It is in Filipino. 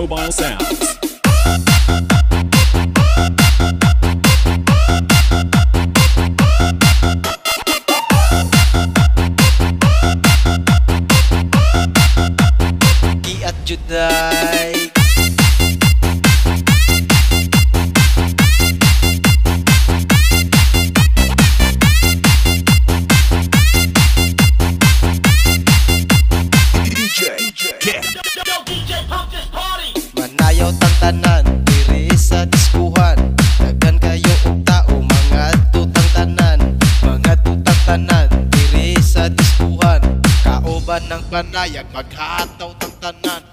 Mobile Sounds. At Juday manayaw tang tanan diri sa diskuhan, dagan kayo og tao mga tutang tanan diri sa diskuhan, kauban ng panayag maghataw tang tanan.